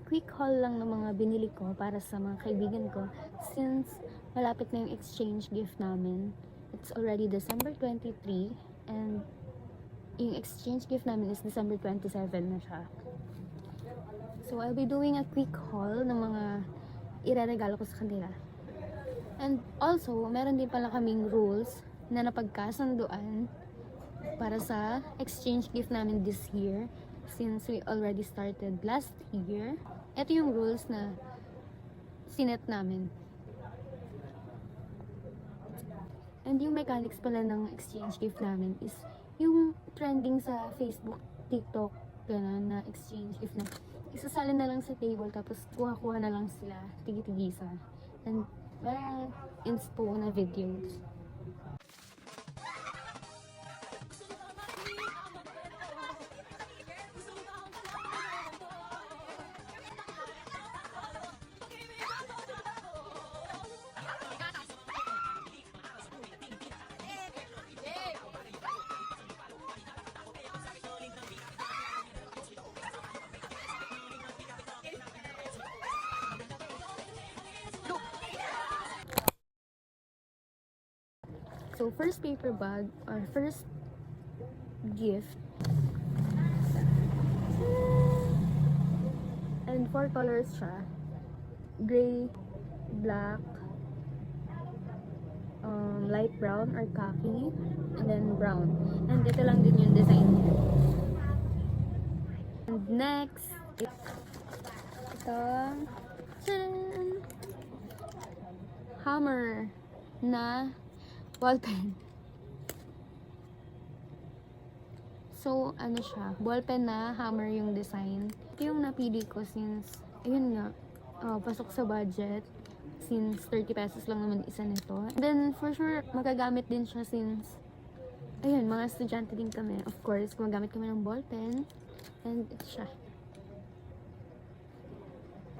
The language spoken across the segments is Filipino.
quick haul lang ng mga binili ko para sa mga kaibigan ko since malapit na yung exchange gift namin. It's already December 23 and yung exchange gift namin is December 27 na siya. So, I'll be doing a quick haul ng mga ireregalo ko sa kanila. And also, meron din pala kaming rules na napagkasunduan para sa exchange gift namin this year since we already started last year. Ito yung rules na sinet namin. And yung mechanics pala ng exchange gift namin is yung trending sa Facebook, TikTok, gano'n na exchange gift na isasalin na lang sa table tapos kuha-kuha na lang sila tigi-tigisa. And meron inspo na videos. So, first paper bag, or first gift. And 4 colors siya. Gray, black, light brown or khaki, and then brown. And ito lang din yung design niya. And next, ito, tcharan! Hammer na ballpen. So, ano siya, ballpen na hammer yung design. Ito yung napili ko since, ayun nga, pasok sa budget. Since 30 pesos lang naman isa nito. Then, for sure, magagamit din siya since, ayun, mga estudyante din kami. Of course, gumagamit kami ng ballpen. And, ito siya.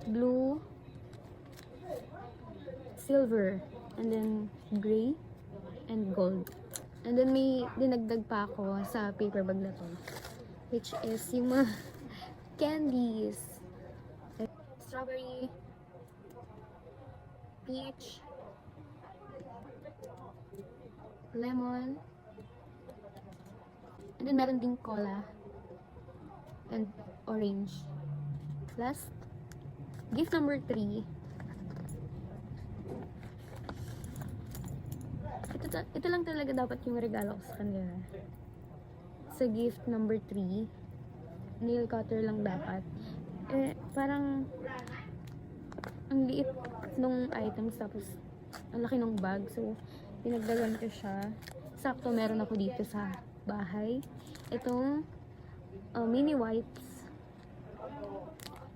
Blue, silver, and then gray, and gold. And then may dinagdag pa ako sa paper bag na to, which is yung mga candies. Like strawberry, peach, lemon, and then meron ding cola, and orange. Last, gift number 3. Ito lang talaga dapat yung regalo ko sa kanila. Sa gift number 3, nail cutter lang dapat. Parang ang liit nung items tapos ang laki nung bag. So, pinagdagan ko siya. Sakto meron ako dito sa bahay. Itong mini wipes.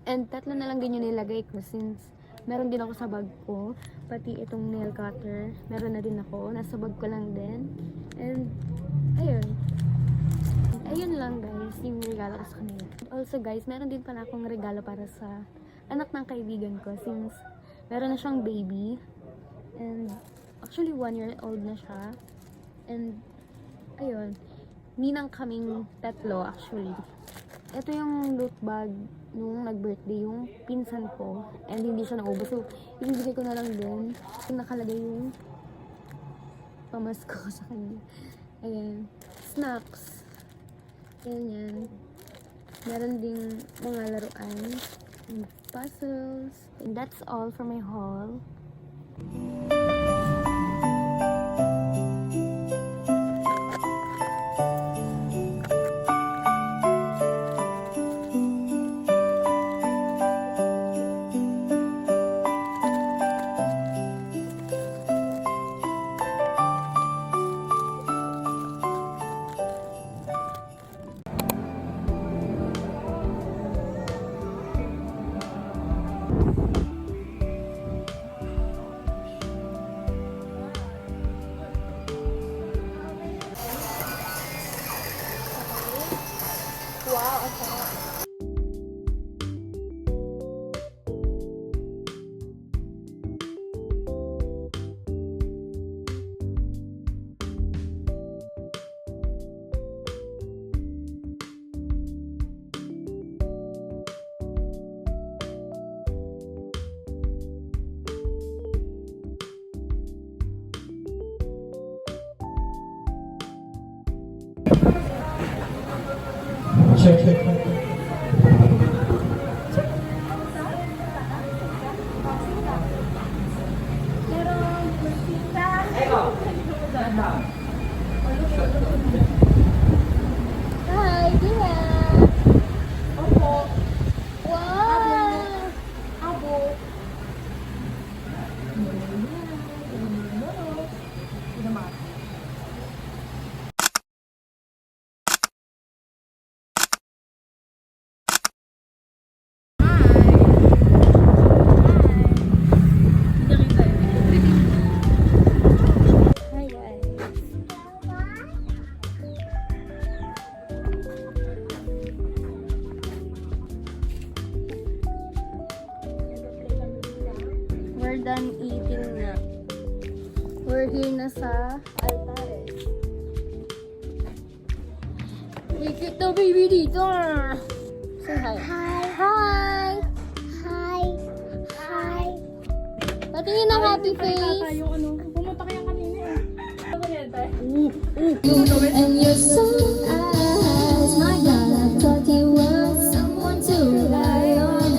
And 3 na lang din yung nilagay ko since meron din ako sa bag ko. Pati itong nail cutter, meron na din ako. Nasa bag ko lang din. And, ayun. Ayun lang guys, yung regalo ko sa kanila. Also guys, meron din pala akong regalo para sa anak ng kaibigan ko since meron na siyang baby. And, actually 1 year old na siya. And, ayun. Ninang kaming 3 actually. Ito yung loot bag nung nag-birthday yung pinsan ko and hindi siya naubos. So, ibibigay ko na lang din. Yung nakalagay yung pamasko sa kanya. Ayan. Snacks. Ayan yan. Meron ding mga laruan. And puzzles. And that's all for my haul. Hi, Tina! Wow! Hi guys. We're done eating na. We're here na sa Altares. We keep the baby dito. Say hi. Hi. Hi. Hi. Hi. Patingin na happy face. Yung ano, pumunta kaya kanina eh. Ano yan tayo? And your soul eyes, my God, I thought you were someone to rely on.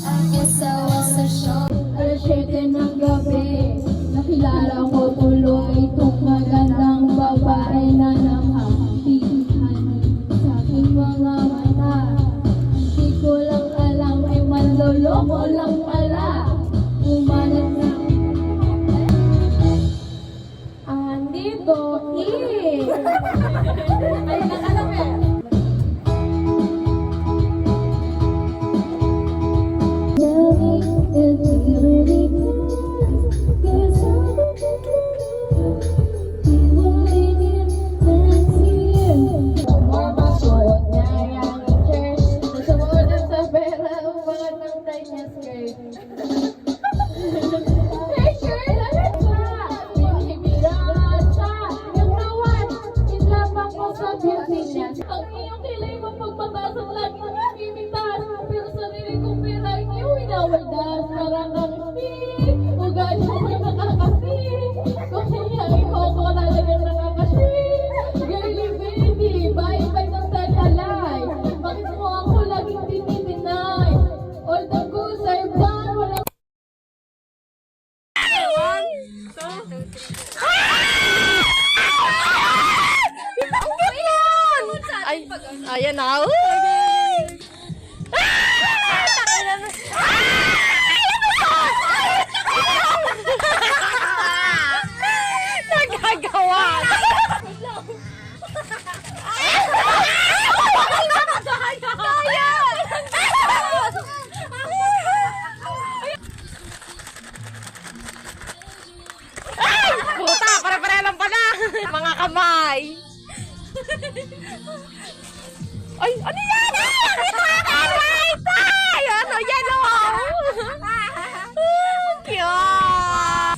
I guess I was a shock. Alas 7 ng gabi, nakilala ko tuloy itong magandang babae na nakatihan sa aking mga mata. Di ko lang alam ay manloloko lang pala. Umanat na andito ay nakalap eh. Ang iyong kilay mo pagpabasa lagi ng pimitas, pero sarili kong pera iyo inawadas. Parang kang speak, ugali mo ay nakakasing. Kung hiyain mo ako talagang nakakasing. Girly baby, bye-bye ng tagalay. Bakit mo ako laging dinideny? All the goods I've done, wala Ay, ayan na. Nagagawa. Puta, pare-pare lang pala. Mga kamay. Ay, ano yan? Ito akin! Wait! Ay, ano yan, oh? Cute!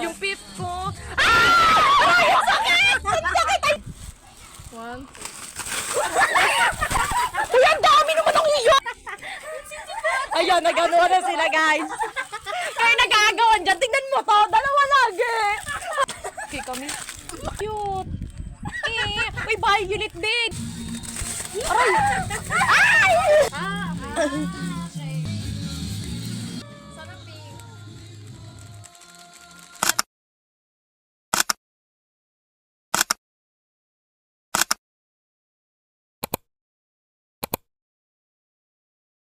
Yung pip ko. Ay, ang sakit! Ang sakit! Ay! One, two. Uy, ang dami naman ang iyo! Ayun, nagagawa na sila, guys. Kaya nagagawan dyan. Tingnan mo to. Dalawa lagi. Okay, kami. Cute. Uy, violet big. Aray! Ay!